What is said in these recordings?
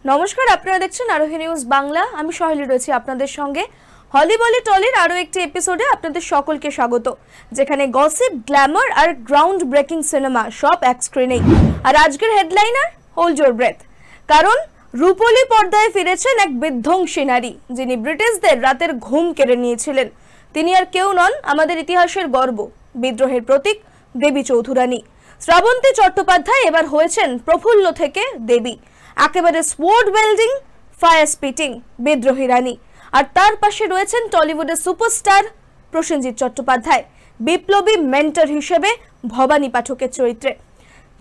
নমস্কার, আপনারা দেখছেন আরোহী নিউজ বাংলা। আমি সহেলি রয়েছি আপনাদের সঙ্গে। হলি বলি টলির আরো একটি এপিসোডে আপনাদের সকলকে স্বাগত, যেখানে গসিপ, গ্ল্যামার আর গ্রাউন্ড ব্রেকিং সিনেমা সব এক স্ক্রিনেই। আর আজকের হেডলাইনার, হোল্ড ইওর ব্রেথ, কারণ রূপলি পর্দায় ফিরেছেন এক বিধ্বংসী নারী, যিনি ব্রিটিশদের রাতের ঘুম কেড়ে নিয়েছিলেন। তিনি আর কেউ নন, আমাদের ইতিহাসের গর্ব, বিদ্রোহের প্রতীক দেবী চৌধুরানী। শ্রাবন্তী চট্টোপাধ্যায় এবার হয়েছেন প্রফুল্ল থেকে দেবী, একেবারে সোয়ার্ড ওয়েল্ডিং, ফায়ার স্পিটিং বিদ্রোহী রানী। আর তার পাশে রয়েছেন টলিউডের সুপারস্টার প্রসেনজিৎ চট্টোপাধ্যায়, বিপ্লবী মেন্টর হিসেবে ভবানী পাঠকের চরিত্রে।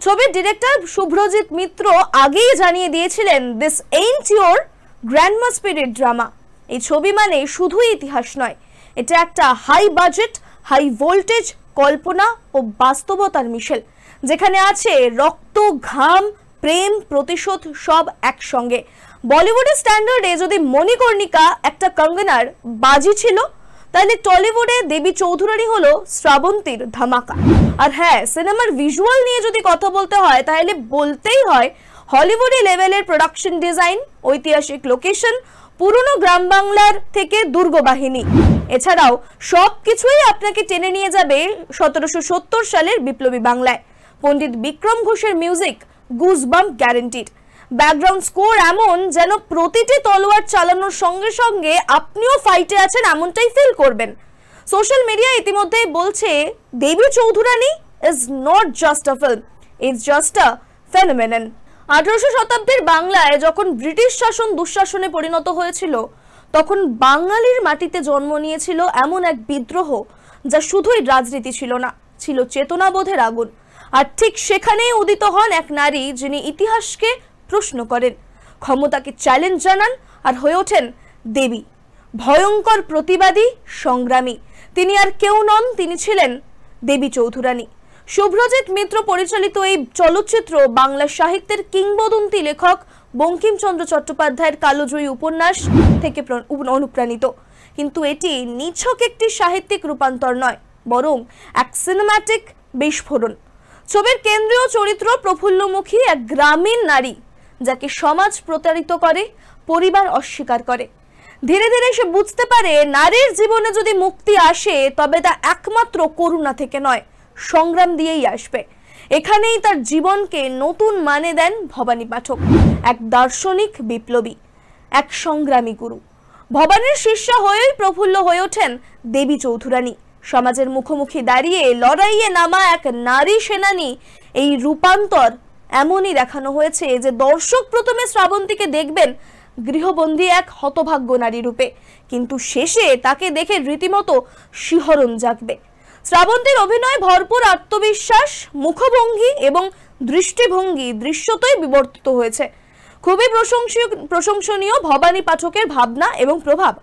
ছবির ডিরেক্টর শুভ্রজিৎ মিত্র আগেই জানিয়ে দিয়েছিলেন, this ain't your grandma spirit drama. এই ছবি মানে শুধুই ইতিহাস নয়, এটা একটা হাই বাজেট, হাই ভোল্টেজ কল্পনা ও বাস্তবতার মিশেল, যেখানে আছে রক্ত, ঘাম, প্রেম, প্রতিশোধ সব একসঙ্গে। বলিউডের স্ট্যান্ডার্ডে যদি মণিকর্ণিকা একটা কঙ্গনার বাজি ছিল, তাহলে টলিউডে দেবী চৌধুরানী হলো শ্রাবন্তীর ধামাকা। আর হ্যাঁ, সিনেমার ভিজুয়াল নিয়ে যদি কথা বলতে হয়, তাহলে বলতেই হয় হলিউডি লেভেলের প্রোডাকশন ডিজাইন, ঐতিহাসিক লোকেশন, পুরনো গ্রাম বাংলার থেকে দুর্গ বাহিনী, এছাড়াও সবকিছুই আপনাকে টেনে নিয়ে যাবে 1770 সালের বিপ্লবী বাংলায়। পণ্ডিত বিক্রম ঘোষের music goosebump guaranteed. Background score এমন যেন প্রতিটি তলোয়ার চালানোর সঙ্গে সঙ্গে আপনিও ফাইটে আছেন, এমনটাই ফিল করবেন। সোশ্যাল মিডিয়া ইতিমধ্যেই বলছে, Devi Chaudhurani is not just a film, it's just a phenomenon. 18শো শতাব্দীর বাংলায় যখন ব্রিটিশ শাসন দুঃশাসনে পরিণত হয়েছিল, তখন বাঙালির মাটিতে জন্ম নিয়েছিল এমন এক বিদ্রোহ, যা শুধুই রাজনীতি ছিল না, ছিল চেতনাবোধের আগুন। আর ঠিক সেখানেই উদিত হন এক নারী, যিনি ইতিহাসকে প্রশ্ন করেন, ক্ষমতাকে চ্যালেঞ্জ জানান, আর হয়ে ওঠেন দেবী, ভয়ঙ্কর প্রতিবাদী, সংগ্রামী। তিনি আর কেউ নন, তিনি ছিলেন দেবী চৌধুরানী। শুভ্রজিৎ মিত্র পরিচালিত এই চলচ্চিত্র বাংলা সাহিত্যের কিংবদন্তি লেখক বঙ্কিমচন্দ্র চট্টোপাধ্যায়ের কালোজয়ী উপন্যাস থেকে অনুপ্রাণিত। কিন্তু এটি নিছক একটি সাহিত্যিক রূপান্তর নয়, বরং এক সিনেম্যাটিক বিস্ফোরণ। ছবির কেন্দ্রীয় চরিত্র প্রফুল্লমুখী এক গ্রামীণ নারী, যাকে সমাজ প্রতারিত করে, পরিবার অস্বীকার করে। ধীরে ধীরে সে বুঝতে পারে, নারীর জীবনে যদি মুক্তি আসে, তবে তা একমাত্র করুণা থেকে নয়, সংগ্রাম দিয়েই আসবে। এখানেই তার জীবনকে নতুন মানে দেন ভবানী পাঠক, এক দার্শনিক বিপ্লবী, এক সংগ্রামী গুরু। ভবানীর শিষ্যা হয়েই প্রফুল্ল হয়ে ওঠেন দেবী চৌধুরানী। সমাজের মুখোমুখি দাঁড়িয়ে লড়াইয়ে নামা এক নারী সেনানী। এই রূপান্তর এমনই দেখানো হয়েছে যে দর্শক প্রথমে শ্রাবন্তীকে দেখবেন গৃহবন্দী এক হতভাগ্য নারী রূপে, কিন্তু শেষে তাকে দেখে রীতিমতো শিহরণ জাগবে। শ্রাবন্তীর অভিনয়ে ভরপুর আত্মবিশ্বাস, মুখভঙ্গি এবং দৃষ্টিভঙ্গি দৃশ্যতই বিবর্তিত হয়েছে। খুবই প্রশংসনীয় ভবানী পাঠকের ভাবনা এবং প্রভাব।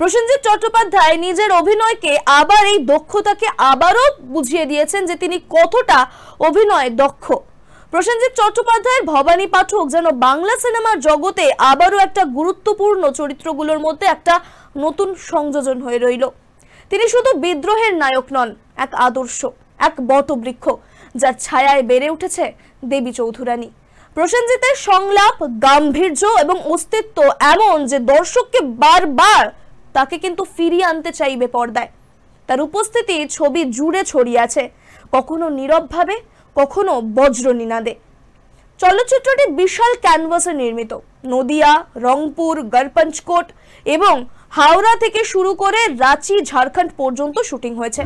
প্রসেনজিৎ চট্টোপাধ্যায় নিজের অভিনয়কে আবার এই দক্ষতাকে আবারও বুঝিয়ে দিয়েছেন যে তিনি কতটা অভিনয় দক্ষ। প্রসেনজিৎ চট্টোপাধ্যায়ের ভবানী পাঠক যেন বাংলা সিনেমার জগতে আবারও একটা গুরুত্বপূর্ণ চরিত্রগুলোর মধ্যে একটা নতুন সংযোজন হয়ে রইল। তিনি শুধু বিদ্রোহের নায়ক নন, এক আদর্শ, এক বটবৃক্ষ, যার ছায়ায় বেড়ে উঠেছে দেবী চৌধুরানী। প্রসেনজিতের সংলাপ, গাম্ভীর্য এবং অস্তিত্ব এমন যে দর্শককে বারবার তাকে কিন্তু ফিরিয়ে আনতে চাইবে পর্দায়। তার উপস্থিতি ছবি জুড়ে ছড়িয়ে আছে, কখনো নীরবভাবে, কখনো বজ্র নিনাদে। চলচ্চিত্রটি বিশাল ক্যানভাসে নির্মিত। নদিয়া, রংপুর, গড়পঞ্চকোট এবং হাওড়া থেকে শুরু করে রাঁচি, ঝাড়খণ্ড পর্যন্ত শুটিং হয়েছে।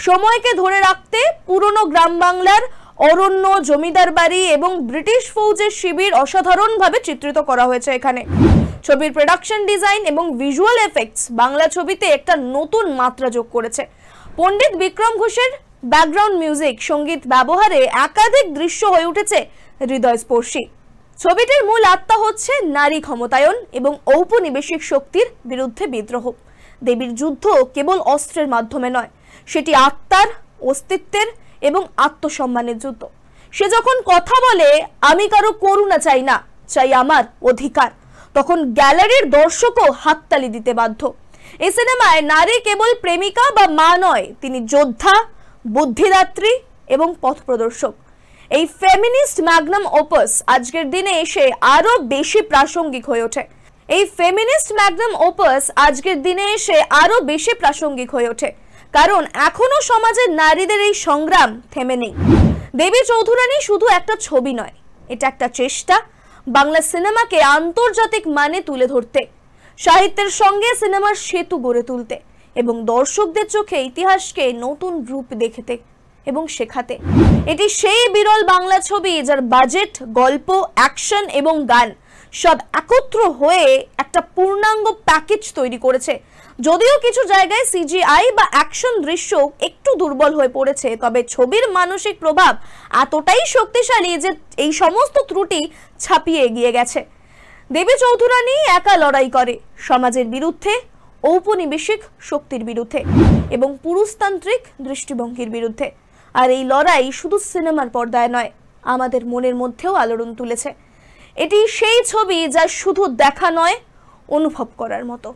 সময়কে ধরে রাখতে পুরনো গ্রাম বাংলার অরণ্য, জমিদার বাড়ি এবং ব্রিটিশ ফৌজের শিবির অসাধারণভাবে চিত্রিত করা হয়েছে এখানে। ছবির প্রোডাকশন ডিজাইন এবং ভিজুয়াল এফেক্টস বাংলা ছবিতে একটা নতুন মাত্রা যোগ করেছে। পণ্ডিত বিক্রম ঘোষের ব্যাকগ্রাউন্ড মিউজিক, সঙ্গীত ব্যবহারে একাধিক দৃশ্য হয়ে উঠেছে হৃদয়স্পর্শী। ছবিটির মূল আত্মা হচ্ছে নারী ক্ষমতায়ন এবং ঔপনিবেশিক শক্তির বিরুদ্ধে বিদ্রোহ। দেবীর যুদ্ধ কেবল অস্ত্রের মাধ্যমে নয়, সেটি আত্মার, অস্তিত্বের এবং আত্মসম্মানের যুদ্ধ। সে যখন কথা বলে, আমি কারো করুণা চাই না, চাই আমার অধিকার, তখন গ্যালারির দর্শকও হাততালি দিতে বাধ্য। এই সিনেমায় নারী কেবল প্রেমিকা বা মা নয়, তিনি যোদ্ধা, বুদ্ধিদাত্রী এবং পথপ্রদর্শক। এই ফেমিনিস্ট ম্যাগনাম ওপাস আজকের দিনে এসে আরো বেশি প্রাসঙ্গিক হয়ে ওঠে। কারণ এখনো সমাজের নারীদের এই সংগ্রাম থেমে নেই। দেবী চৌধুরানী শুধু একটা ছবি নয়, এটা একটা চেষ্টা বাংলা সিনেমাকে আন্তর্জাতিক মানে তুলে ধরতে, সাহিত্যের সঙ্গে সিনেমার সেতু গড়ে তুলতে এবং দর্শকদের চোখে ইতিহাসকে নতুন রূপ দেখতে এবং শেখাতে। এটি সেই বিরল বাংলা ছবি যার বাজেট, গল্প, অ্যাকশন এবং গান সব একত্র হয়ে একটা পূর্ণাঙ্গ প্যাকেজ তৈরি করেছে। যদিও কিছু জায়গায় সিজিআই বা অ্যাকশন দৃশ্য একটু দুর্বল হয়ে পড়েছে, তবে ছবির মানসিক প্রভাব এতটাই শক্তিশালী যে এই সমস্ত ত্রুটি ছাপিয়ে এগিয়ে গেছে। দেবী চৌধুরানী একা লড়াই করে সমাজের বিরুদ্ধে, ঔপনিবেশিক শক্তির বিরুদ্ধে এবং পুরুষতান্ত্রিক দৃষ্টিভঙ্গির বিরুদ্ধে। আর এই লড়াই শুধু সিনেমার পর্দায় নয়, আমাদের মনের মধ্যেও আলোড়ন তুলেছে। এটি সেই ছবি যা শুধু দেখা নয়, অনুভব করার মতো।